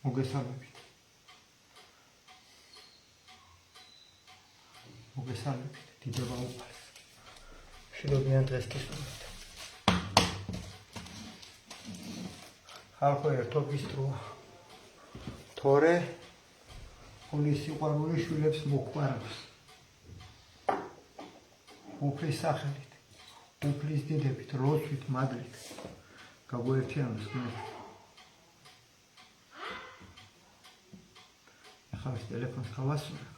მოგესალმებით. მოგესალმებით, დიდება უფალს. მშვიდობიან დღეს გისურვებთ. ხალხო ერთობის დროა. თორე ხულის სიყვარული შვილებს მოყვარავს. უფლის სახელით, უფლის დიდებით, როცვით, მადლით. გაგვაერთიანოს ხმები. ახლა ეს ტელეფონს გავასურვებ.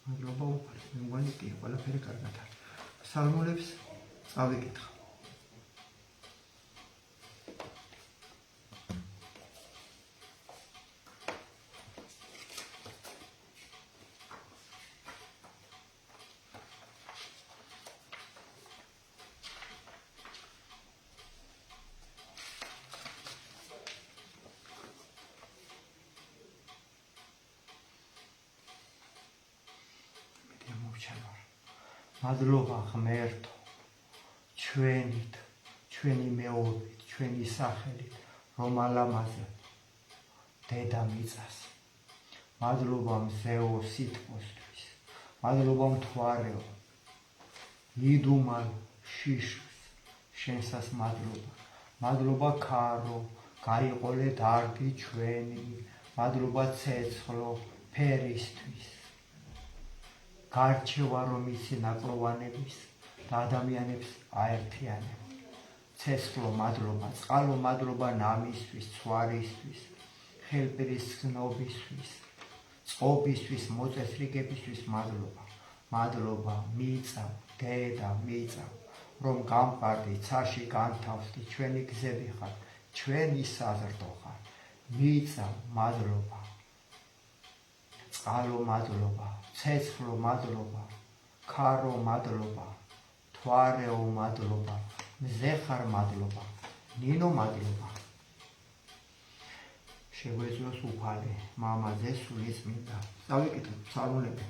მადლობა უფალს, მე მგონი კი ყველაფერი კარგად არის. სალმონებს წავიკითხა. მადლობა ღმერთო, ჩვენით, ჩვენი მეობით, ჩვენი სახელით, რომ ალამაზე დედა მიწას. მადლობა მზეო სითბოსთვის, მადლობა მთვარეო, იდუმალ შიშს, შენსას მადლობა. მადლობა ქარო, გაიყოლე დარგი ჩვენი, მადლობა ცეცხლო, ფერისთვის. გარჩევა რომ ისი ნაკლოვანების და ადამიანებს აერთიანება. ცეცხლო მადლობა, წყალო მადლობა ნამისთვის, ცვარისთვის, ხელპრის ცნობისთვის, წყობისთვის, მოწესრიგებისთვის მადლობა. მადლობა მიწავ, დედა მიწავ, რომ გამყარდი, ცაში განთავსდი, ჩვენი გზები ხარ, ჩვენი საზრდო ხარ. მიწავ მადლობა. წყალო მადლობა, ცეცხლო მადლობა, ქარო მადლობა, თვარეო მადლობა, მზეხარ მადლობა, ნინო მადლობა. შეგვეძლოს უფალი, მამაზე სული წმინდა. წავიკითხოთ ფსალმუნები.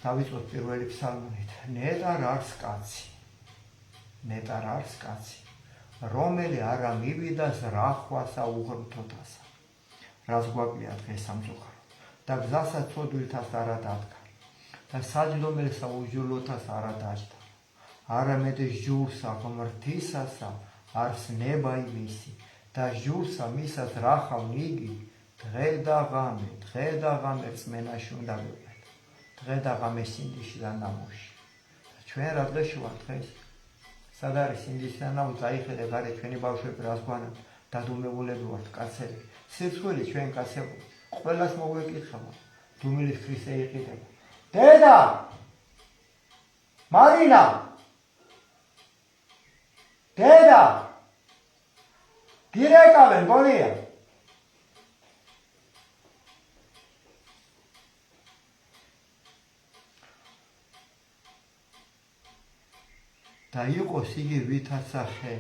დავიწყოთ პირველი ფსალმუნით. ნეტარ არის კაცი, ნეტარ არის კაცი, რომელი არა მივიდა ზრახვასა უღრმთოთასა. რას გვაკლია დღეს სამწუხარო და გზასაც ცოდვილთას არა დადგა და საჯდომელსა უჯულოთას არა დაჯდა. არამედ ჟურსა ღმრთისასა არს ნება იმისი და ჟურსა მისას რახავ ნიგი დღე და ღამე რწმენაში უნდა ვიყოთ. დღე და ღამე სინდიში და ნამოში. ჩვენ რა დღეში ვართ დღეს? სად არის სინდისი და ნამო? წაიხედე გარე ჩვენი ბავშვები რას გვანან დადუმებულები ვართ კაცები. სიცხვილი ჩვენ კაცები ყველას მოგვეკითხება. დუმილის ქრისტე იყიდება. დედა! მარინა! დედა! გირეკავენ გონია? და იყოს იგი ვითაცა ხე.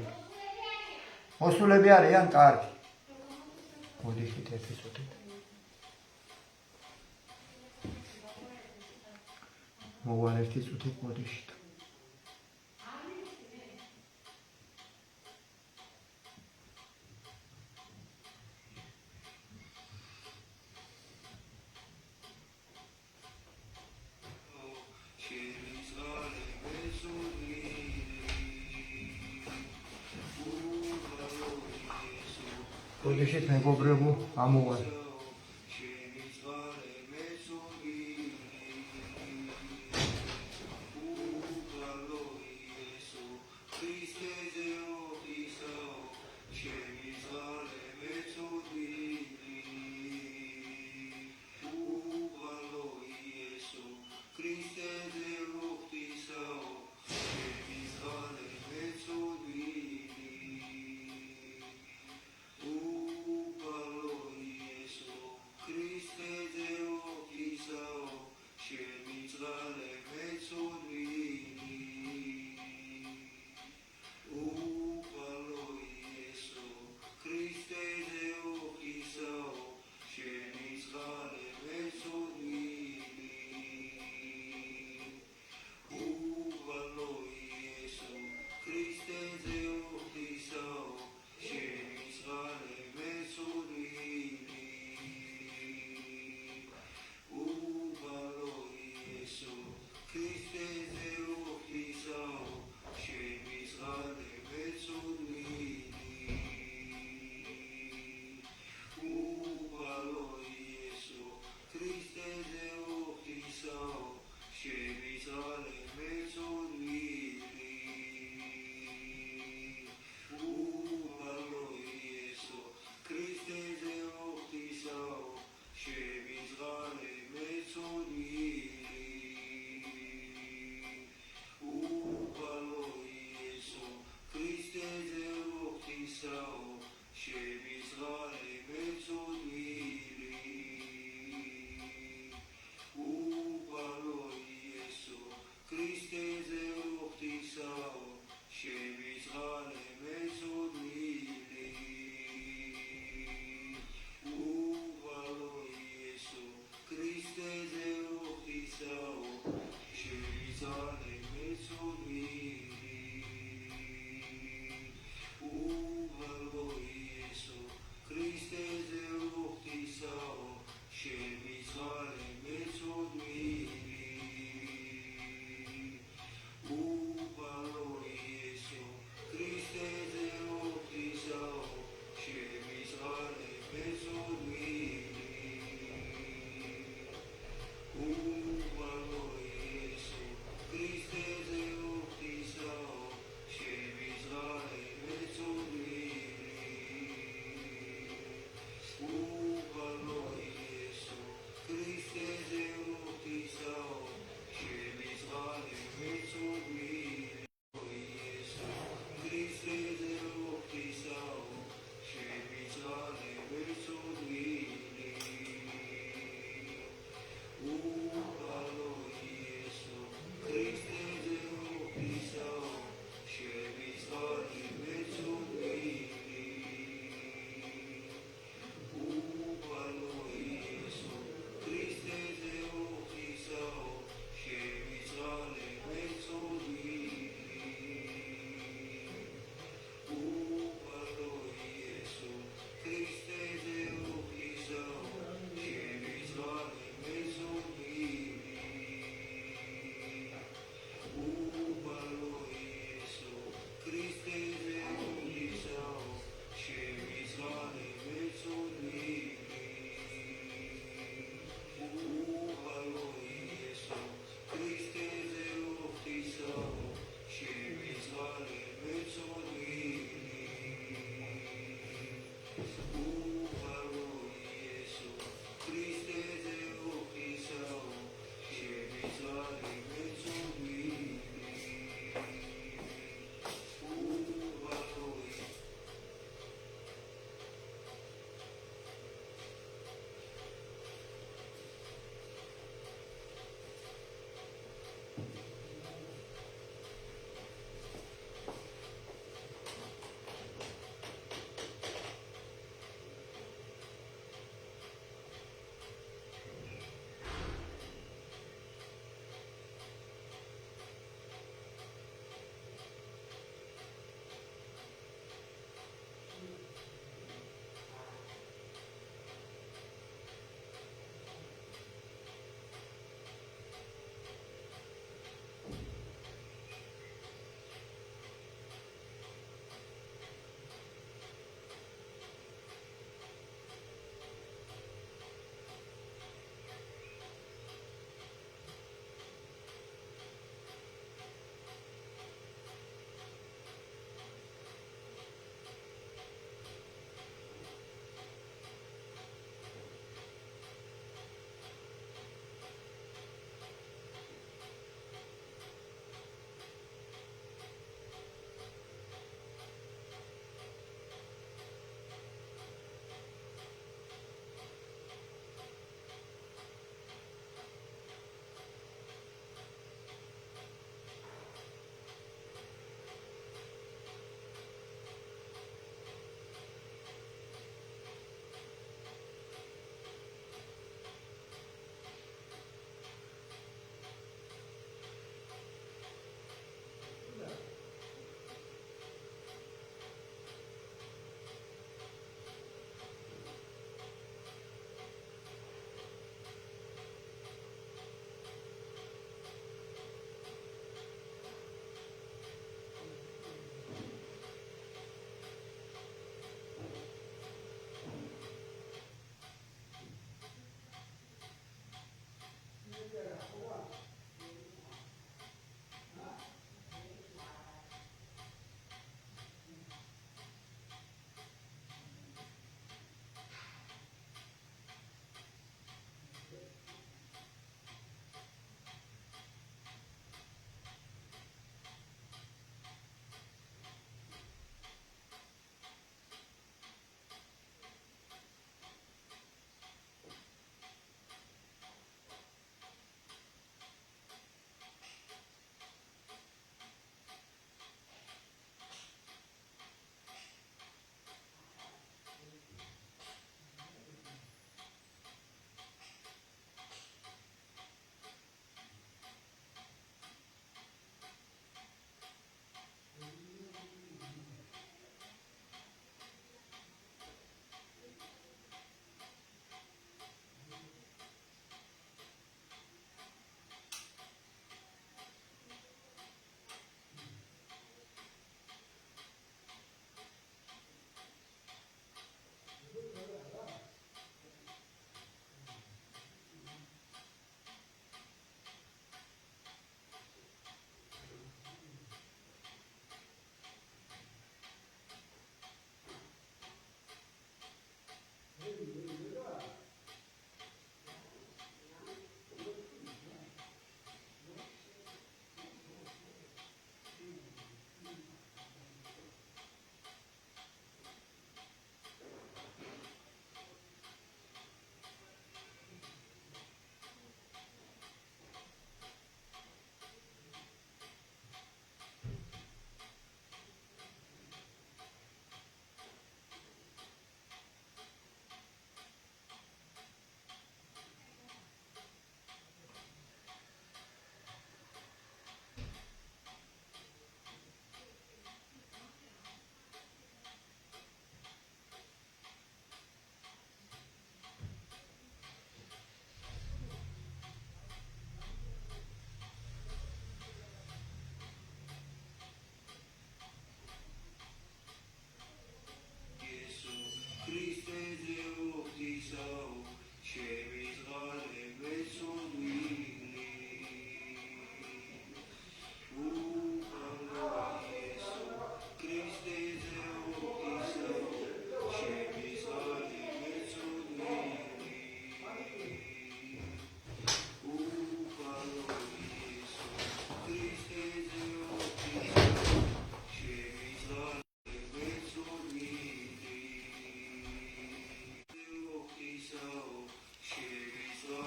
მოსულები არიან კარგი. მოდიხით ერთი წუთით. მოვალ ერთი წუთით მოდიშით. მოდიშით მეგობრებო, ამოვალ.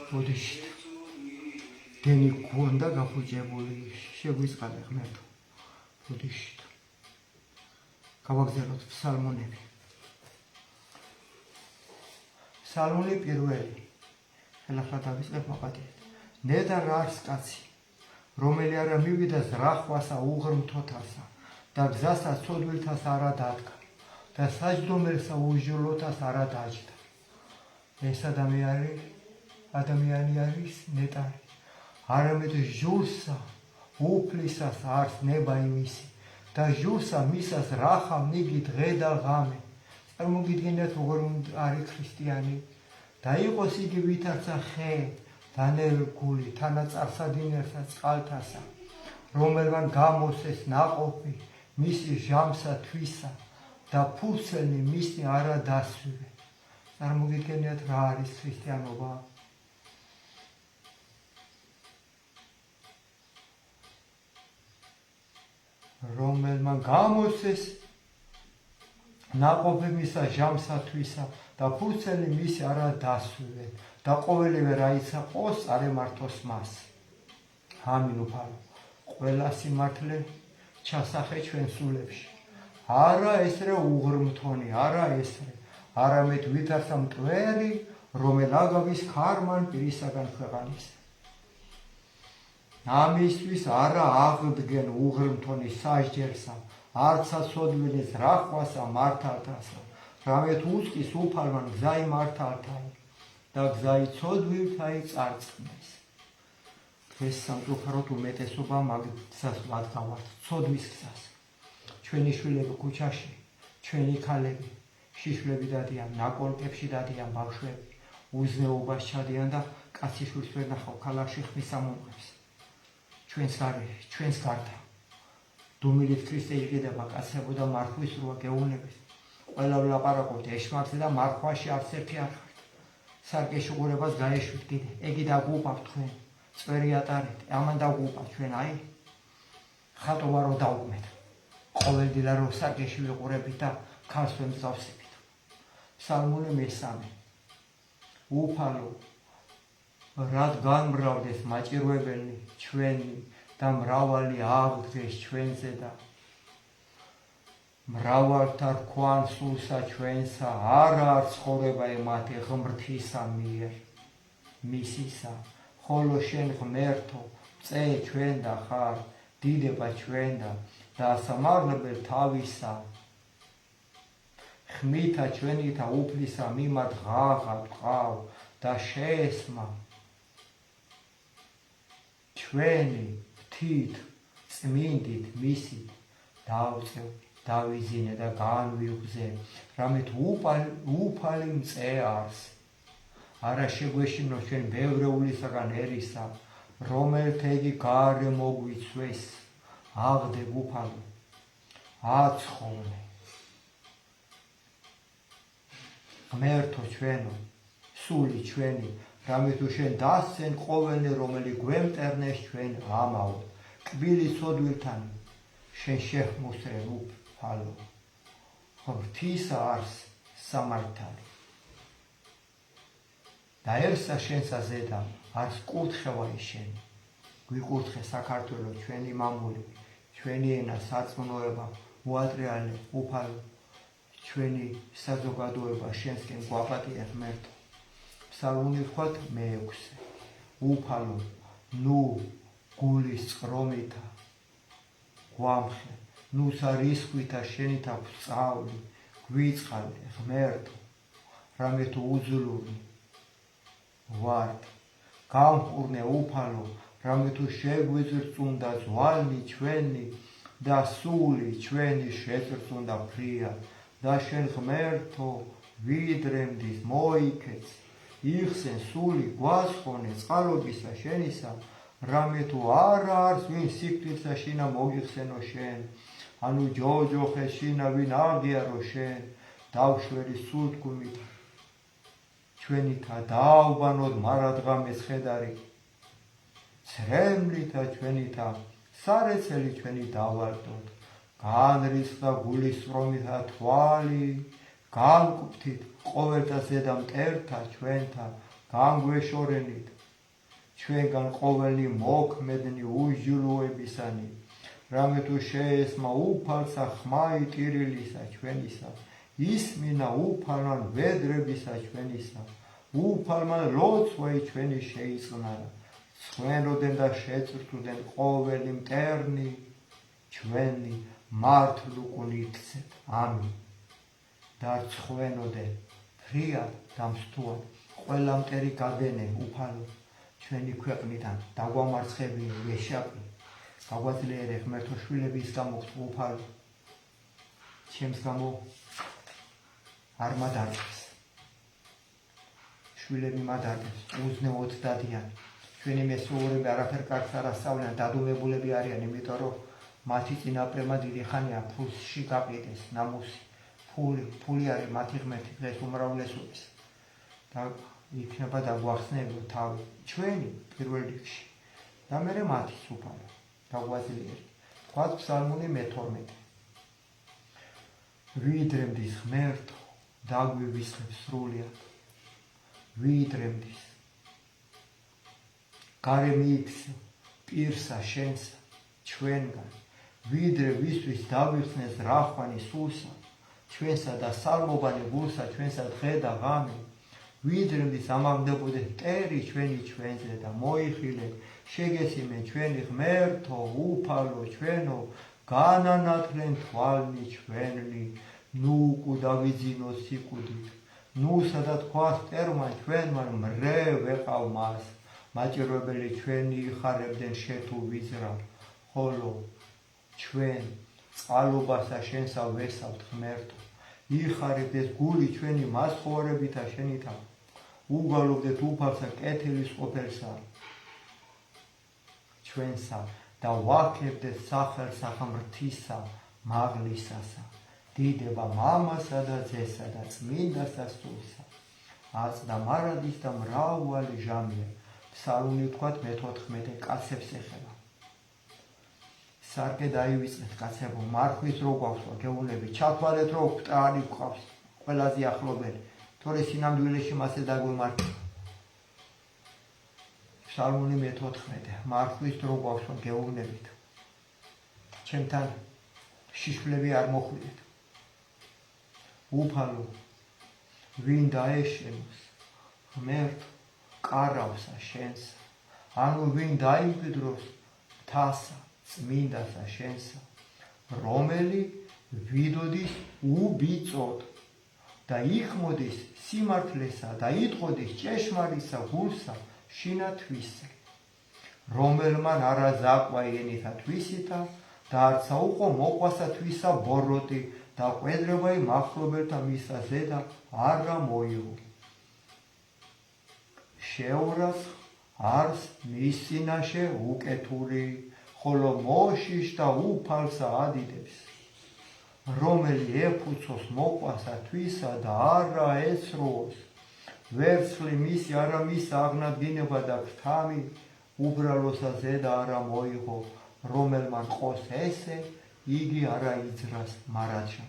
ბოდიშით გენი გქონდა გაფუჭებული შეგვიწყალე ღმერთო ბოდიშით გავაგზავნოთ ფსალმუნები ფსალმუნი პირველი ხელახლა დავიწყებ მაპატიეთ ნედარ არის კაცი რომელი არა მივიდა ზრახვასა უღრმთოთასა და გზასა ცოდვილთას არა დადგა და საჯდომელსა უჟილოთას არა დაჯდა ეს ადამიანი არის ნეტარი არამედ ჟურსა უფლისას არს ნება იმისი და ჟურსა მისას რახა მიგი დღე და ღამე წარმოგიდგენიათ როგორ არის ქრისტიანი და იყოს იგი ვითარცა ხე დანერგული თანაწარსადინერსა წყალთასა რომელმან გამოსეს ნაყოფი მისი ჟამსა თვისა და ფურცელი მისი არა დასვივე წარმოგიდგენიათ რა არის ქრისტიანობა რომელმან გამოსეს ნაყოფი მისა ჟამსა თვისა და ფურცელი მისი არა დასვივე და ყოველივე რა იცა ყოს წარემართოს მას ამინ უფალო ყველა სიმართლე ჩასახე ჩვენ სულებში არა ესრე უღრმთონი არა ესრე არამედ ვითარცა მტვერი რომელ აგავის ქარმან პირისაგან ქვეყანის ამისთვის არა აღდგენ უღრმთონი სასჯელსა არცა ცოდვილის რახვასა მართალთასა რამეთ უწყის უფალმან გზაი მართალთაი და გზაი ცოდვილთაი წარწყდეს დღეს სამწუხაროდ უმეტესობა მაგ გზას ვადგავართ ცოდვის გზას ჩვენი შვილები ქუჩაში ჩვენი ქალები შიშვლები დადიან ნაკოლკებში დადიან ბავშვები უზნეობას ჩადიან და კაცი შვილს ვერ ნახავ ქალაქში ხმის ამომღებს ჩვენს გარდა დუმილით ქრისტე იყიდება კაცებო და მარხვის როა გეუნებით ყველა ვლაპარაკობთ ეშმაკზე და მარხვაში არც ერთი არ ხართ სარკეში ყურებას გაეშვით კიდე ეგი დაგუყავთ თქვენ წვერი ატარეთ ამან დაგუყავთ ჩვენ აი ხატობა რო დაუგმეთ ყოველდღიურად რო სარკეში ვიყურებით და ქარს ვემსგავსებით ფსალმუნი მესამე უფალო რად განმრავლდეს მაჭირვებელი ჩვენი და მრავალი აღდგეს ჩვენზე და მრავალთა რქვან სულსა ჩვენსა არა არ ცხოვრება ემათი ღმრთისა მიერ მისისა ხოლო შენ ღმერთო წე ჩვენ და ხარ დიდება ჩვენ და სამარლებელ თავისა ხმითა ჩვენითა უფლისა მიმართ ღაღა ტყავ და შეესმა ჩვენი თით წმინდით მისით დავწევ დავიზინე და განვიღვზე რამეთ უფალი მწე არს არა შეგვეშინო ჩვენ ბევრეულისაგან ერისა რომელთა იგი გარე მოგვიცვეს აღდებ უფალო აცხოვნე ღმერთო ჩვენო სული ჩვენი რამე თუ შენ დასცენ ყოველნი რომელი გვემტერნეს ჩვენ ამაო კბილი ცოდვილთან შენ შეჰმუსრენ უფალო ღმრთისა არს სამართალი დაერსა შენსა ზედა არს კურთხევა შენი გვიკურთხე საქართველო ჩვენი მამული ჩვენი ენა სარწმუნოება უატრიალე უფალო ჩვენი საზოგადოება შენსკენ გვაპატია ღმერთო ფსალმუნი ვთქვათ მეექვსე უფალო ნუ გულის წყრომითა გვამხე ნუ სარისხვითა შენითა ვწავლი გვიწყალე ღმერთო რამე თუ უძლური ვართ გამყურნე უფალო რამე თუ შეგვიზრწუნდა ზვალნი ჩვენი და სული ჩვენი შეწრწუნდა ფრია და შენ ღმერთო ვიდრემდის მოიქეც იხსენ სული გვასხონე წყალობისა შენისა რამე თუ არა არს ვინ სიკვდილსა შინა მოგიხსენო შენ ანუ ჯოჯოხე შინა ვინ აღიარო შენ დავშვერი სულთგუმით ჩვენითა დააუბანოთ მარადღამეს ხედარი ცრემლითა ჩვენითა სარეცელი ჩვენი დავალდოთ განრისხდა გულის სრომითა თვალი განკვთით ყოველთა ზედა მტერთა ჩვენთა განგვეშორენით ჩვენგან ყოველი მოქმედნი უჯილოებისანი რამე თუ შეესმა უფალსა ხმაი ტირილისა ჩვენისა ისმინა უფალმან ვედრებისა ჩვენისა უფალმან ლოცვაი ჩვენი შეიწყნარა სხვენოდენ და შეწრთუდენ ყოველი მტერნი ჩვენი მართლ უკუნითცეთ ამინ და სხვენოდენ ფრიად და მსთუად ყველა მტერი გაგენე უფალო ჩვენი ქვეყნიდან დაგვამარცხებიე ვეშაპი გაგვაძლიერე ღმერთო შვილების გამოგწ უფალო ჩემს გამო არ მადარდეს შვილები მადარდეს უზნეოდ დადიან ჩვენი მესუურები არაფერ კარგს არ ასწავლიან დადუმებულები არიან იმიტომ რომ მათი წინაპრებმა დიდი ხანია ფულში გაყიდეს ნამუსი ფული არის მათი ღმერთი დღეს უმრავლესობის და იქნება დაგვახსნებო თავი ჩვენი პირველ რიგში და მერე მათი უფალო დაგვაძლიერე თქვა ფსალმუნი მე-12 ვიდრემდის ღმერთო დაგვივისხებ სრულიად ვიდრემდის გარე მიიქცე პირსა შენსა ჩვენგან ვიდრე ვისთვის დავიხსნეს რახვანი სულსა ჩვენსა და სალმობანი გულსა ჩვენსა დღე და ღამე ვიდრემდის ამაგდებოდე მტერი ჩვენი ჩვენზე და მოიხილე შეგესიმე ჩვენი ღმერთო უფალო ჩვენო განანათლენ თვალნი ჩვენი ნუ უკუდავიძინო სიკუდით ნუ სადა თქვა მტერმა ჩვენმა მრე ვეყავ მას მაჭირვებელი ჩვენი იხარებდნენ შეთუ ვიზრა ხოლო ჩვენ წყალობასა შენსა ვესავთ ღმერთო იხარებდეს გული ჩვენი მასხოვარებითა შენითა უგალობდეთ უფალსა კეთილის ყოფილსა ჩვენსა და ვაქებდეთ სახელსა ღმრთისა მაღლისასა დიდება მამასა და ძესა და წმინდასა სულსა აწდა მარადის და მრავალი ჟამია ფსალმუნი ვთქვათ მე-14 კაცებს ეხება სარკე დაივიწყეთ კაცებო მარხვის რო გვაქვს გეუბნები ჩათვალეთ რო მტარი გვყავს ყველაზე ახლობელი თორე სინამდვილეში მასე დაგვემართა ფსალმუნი მე-14 მარხვის რო გვაქვს გეუბნებით ჩემთან შიშვლები არ მოხვიდეთ უფალო ვინ დაეშენოს ღმერთო კარავსა შენსა ანუ ვინ დაიმკვიდროს მთასა წმინდასა შენსა რომელი ვიდოდის უბიწოდ და იხმოდის სიმართლესა და იტყოდის ჭეშმარიტსა გულსა შინათვისე რომელმან არა ზაკვა ენითა თვისითა და არცა უყო მოყვასა თვისა ბოროტი და ყვედრებაი მახლობელთა მისა ზედა არა მოიღო შეურას არს მის წინაშე უკეთური ხოლო მოშიშ და უფალსა ადიდებს რომელი ეფუცოს მოყვასა თვისა და არა ეცროოს ვერცხლი მისი არა მის აღნადგინება და ფრთამი უბრალოსა ზედა არა მოიღო რომელმან ყოს ესე იგი არა იძრას მარადშა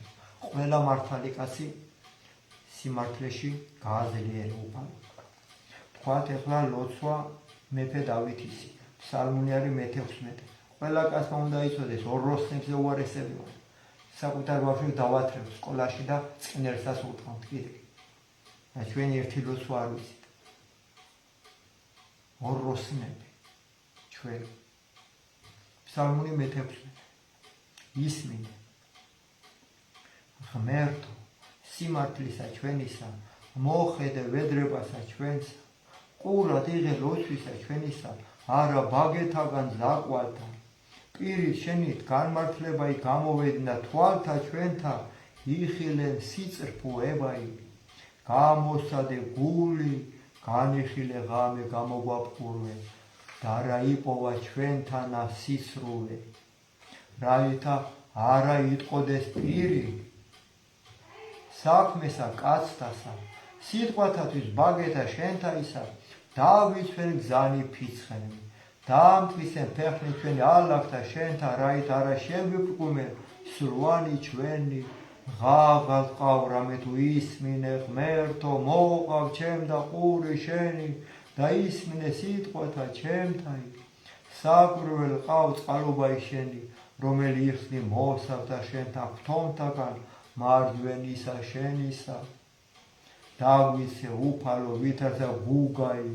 ყველა მართალი კაცი სიმართლეში გააძლიერა უფალო თქვათ ეხლა ლოცვა მეფე დავითისი ფსალმუნი არის მე-16 ყველა კაცმა უნდა იცოდეს ოროსნებზე უარესები ვარ საკუთარ ბავშვებს დავათრევთ სკოლაში და წინერსაც უთხოვთ კიდე და ჩვენი ერთი ლოცვა არ ვიცით ოროსნები ჩვენ ფსალმუნი მე-16 ისმინე ღმერთო სიმართლისა ჩვენისა მოხედე ვედრებასა ჩვენსა ყურად იღე ლოცვისა ჩვენისა არა ბაგეთაგან ზაკვალთა პირით შენით განმართლებაი გამოვედინა თვალთა ჩვენთა იხილენ სიწრფუებაი გამოსადე გული განიხილე ღამე გამოგვაპყურვე და რა იპოვა ჩვენთანა სისრულე რაითა არა იტყოდეს პირი საქმესა კაცთასა სიტყვათათვის ბაგეთა შენთაისა დავიცვენ გზანი ფიცხენი დაამტკიცენ ფეხნი ჩვენი ალაგთა შენთა რაით არა შეგვიფრკუმე სრვანი ჩვენი ღაღალ ყავ რამე თუ ისმინე ღმერთო მოყავ ჩემ და ყური შენი და ისმინე სიტყვათა ჩემთაი საკვირველ ყავ წყალობა შენი რომელი იხსნი მოსავდა შენთა ფთონთაგან მარჯვენისა შენისა დაგვიცე უფალო ვითარცა გუგაი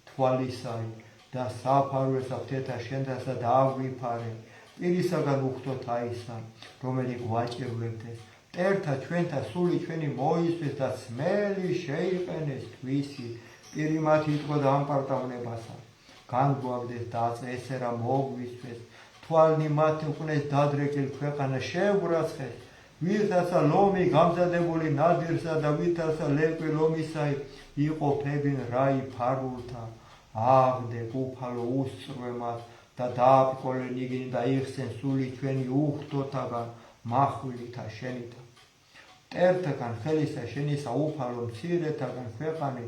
თვალისაი და საფარველსა თეთა შენთასა დააგვიფარე პირისაგან უხდოთ აისა რომელი გვაჭირვებდეს მტერთა ჩვენთა სული ჩვენი მოისვეს და სმელი შეიყენეს თვისი პირი მათი იტყვა და ამპარტავნებასა განგვაგდეს დაწე ესერა მოგვისვეს თვალნი მათ უყნეს დადრეკილ ქვეყანა შეუბრაცხეს ვირთასა ლომი გამზადებული ნადირსა და ვირთასა ლეკვი ლომისაი იყოფებინ რაი ფარულთა აღდე უფალო უსწრვე მათ და დააპყოლენ იგინი და იხსენ სული ჩვენი უხდოთაგან მახვილითა შენითა მტერთაგან ხელისა შენისა უფალო მცირეთაგან ქვეყანი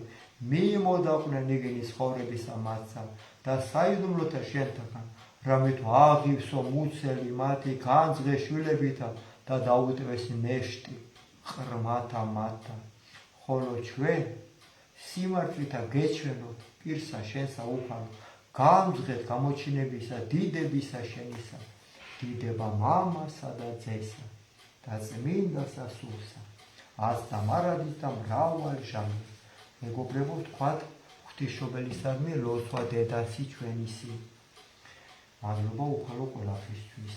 მიიმოდაყვნენ იგინის ხოვრებისა მათსა და საიდუმლოთა შენთაგან რამე თუ აღივსო მუცელი მათი განძღე შვილებითა და დაუტვეს ნეშტი ყრმათა მათთან ხოლო ჩვენ სიმართლითა გეჩვენოთ პირსა შენსა უფალო გამძღეთ გამოჩინებისა დიდებისა შენისა დიდება მამასა და ძესა და წმინდასა სულსა ასთა მარადის და მრავალ ჟამის მეგობრებო ვთქვათ ღვთისმშობელისადმი ლოცვა დედასი ჩვენისი მადლობა უფალო ყველაფრისთვის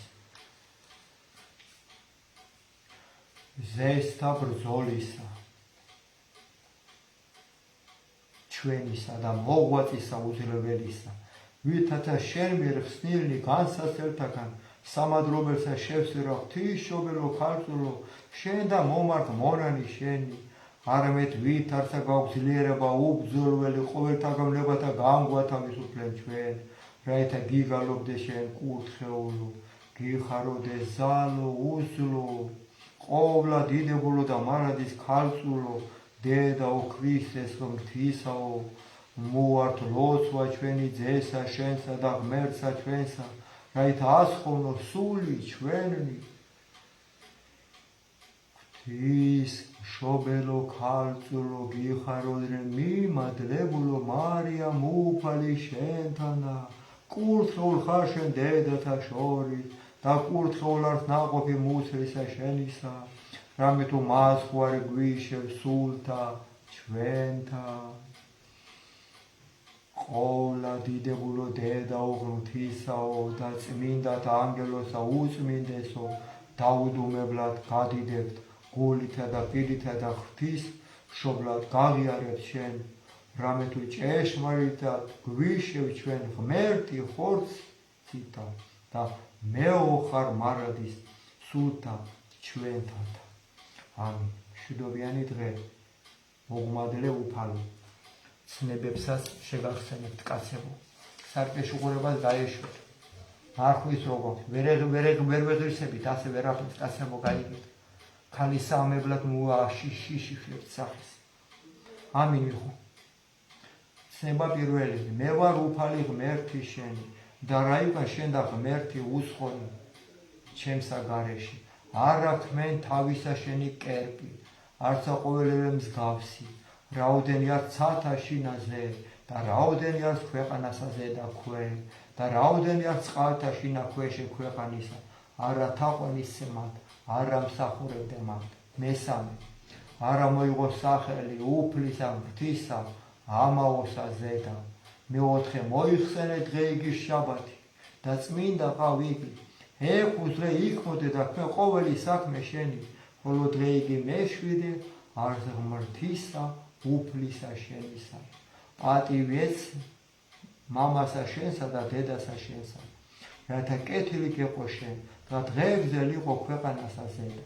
ზესთა ბრძოლისა ჩვენისა და მოღვაწისა უძლებელისა ვითაცა შენ მიერ ხსნილნი განსაცდელთაგან სამადრობელსა შევსირა ღვთისმშობელო ქალწულო შენ და მომართ მონანი შენი არამედ ვითარცა გაგვძლიერება უბრძოლველი ყოველთაგამლებათა გამგვათავის უფლენ ჩვენ რაითა გიგალობდე შენ კურთხეულო გიხაროდე ზალო უძლო ყოვლა დიდებულო და მარადის ქალწულო დედაო ქრისტესო ღვთისაო მოართ ლოცვა ჩვენი ძესა შენსა და ღმერთსა ჩვენსა რაითა ასხოვნო სული ჩვენი ღვთისმშობელო ქალწულო გიხაროდნენ მიმადლებულო მარიამ უფალი შენთანა კურთხეულ ხარ შენ დედათა შორის და კურთხეულ ართ ნაყოფი მუცლისა შენისა რამე თუ მასხვარი გვიშევ სულთა ჩვენთა ყოვლა დიდებულო დედაო ღვთისაო და წმინდათა ანგელოსა უწმინდესო დაუდუმებლად გადიდებთ გულითა და პირითა და ღვთისმშობლად გაღიარებთ შენ რამე თუ ჭეშმარიტად გვიშევ ჩვენ ღმერთი ხორცითა და მეოხარ მარადის სულთა ჩვენთათა ამინ მშვიდობიანი დღე მოგმადლე უფალო ცნებებსაც შეგახსენებთ კაცებო სარკეში უყურებას დაეშვით მარხვის როგორ ვერ ვეღირსებით ასე ვერაფერს კაცებო გაიგეთ ქალის სამებლად შიშიშლებთ სახის ამინ ვიხო ცნება პირველი მე ვარ უფალი ღმერთი შენი და რაივა შენ და ღმერთი უსხონი ჩემსა გარეში არ აქმენ თავისა შენი კერპი არცა ყოველივე მსგავსი რაოდენი არ ცათა შინაზე და რაოდენი არ ქვეყანასა ზედა ქვე და რაოდენი არ წყალთა შინა ქვეშე ქვეყანისა არა თაყვანისე მათ არა მსახურებდე მათ მესამე არა მოიღო სახელი უფლისა ღვთისა ამაოსა ზედა მეოთხე მოიხსენე დღე იგი შაბათი და წმინდა ყავ იგი ეკუზრე იქმოდე და ქვე ყოველი საქმე შენი ხოლო დღე იგი მეშვიდე არს ღმრთისა უფლისა შენისა პატივეც მამასა შენსა და დედასა შენსა რათა კეთილი გეყო შენ და დღეებზე ლიყო ქვეყანასა ზედა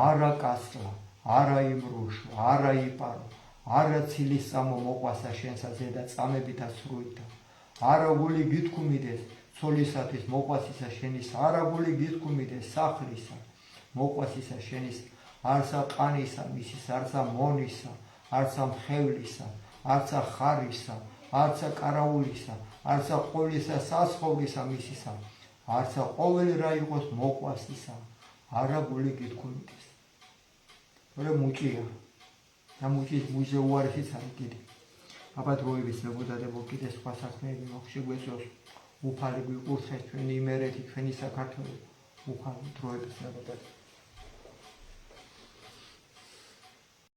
არა კასკლა არა იმრუშო არა იპარო არა ცილის წამო მოყვასა შენსა ზედა წამებითა სრუითა არა გული გითქმიდეს ცოლისათვის მოყვასისა შენისა არა გული გითქმიდეს სახლისა მოყვასისა შენისა არცა ყანისა მისის არცა მონისა არცა მხევლისა არცა ხარისა არცა კარაულისა არცა ყოვლისა სასხოვნისა მისისა არცა ყოველი რა იყოს მოყვასისა არაბული გითქმის. თორე მუჭია. და მუჭზე უარესიც არის კიდე. აბა დროების მეგობრებო, კიდე სხვა საქმეები მოხშეგვეწოს. უფალი გვიყურხეს ჩვენი იმერეთი, ჩვენი საქართველო. უფალი დროების მეგობრებო.